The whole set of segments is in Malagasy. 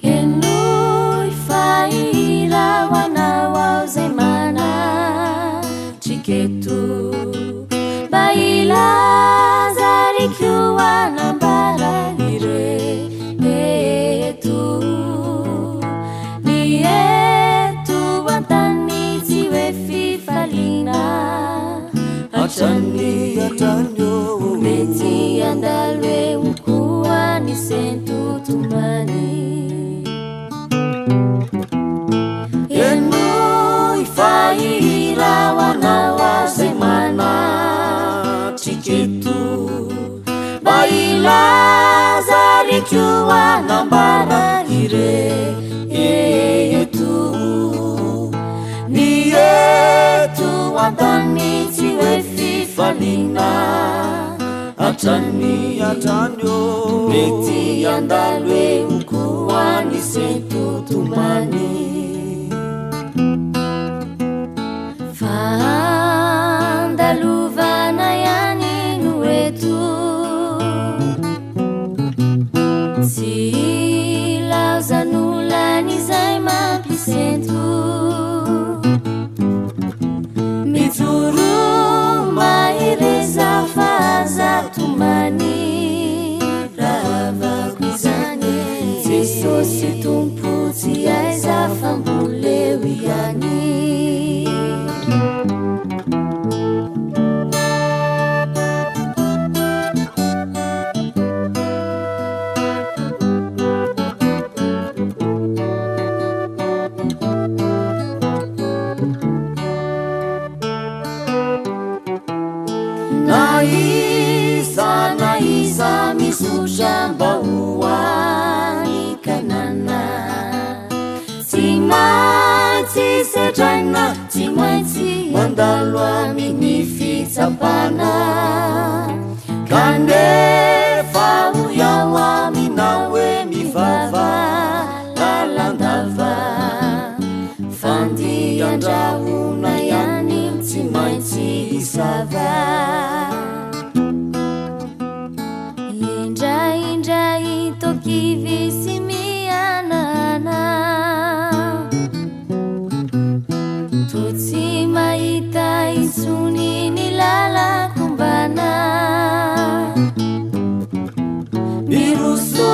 Henui fairawana wao zay mana triketo baila zarikua nambara iretu ni etu wantani ziwe fifalina atani meti andalwe ukua ni sentu tumani Henui fairawana wao zay mana triketo baila zarikua nambara iretu ni etu wantani ziwe fifalina atani meti andalwe ukua ni sentu tumani fandaluvana yani nuetu silauzanulani zay mampisentu mituruma ireza faza tumani ravakwizane jesosi tumputi aiza fambulewiani Naisa misushamba uwani kanana Timaiti sejana Timaiti mandalwa minifitsapana Kande fauyawa minawe mifava lalandava Fandi andrauna yani Timaiti isava Injai toki visimianana Tutsi maita isuni nilala kumbana Mirusu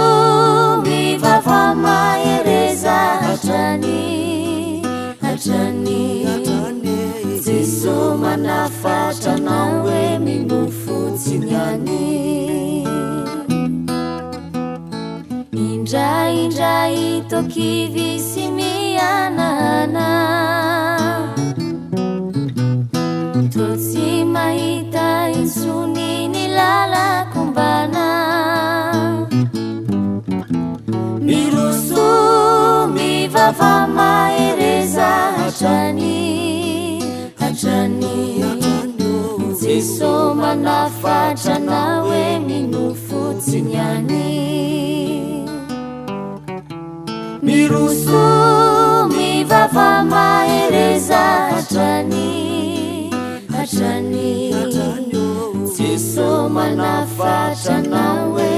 mivavama ereza hatani Ziso manafata nawe minufu tinyani Injai toki visimianana Tutsi maita isuni nilala kumbana Mirusu mivavama ereza hatani Ziso manafata nawe minufu tinyani Mirusu mivavama ereza hatani Ziso manafata nawe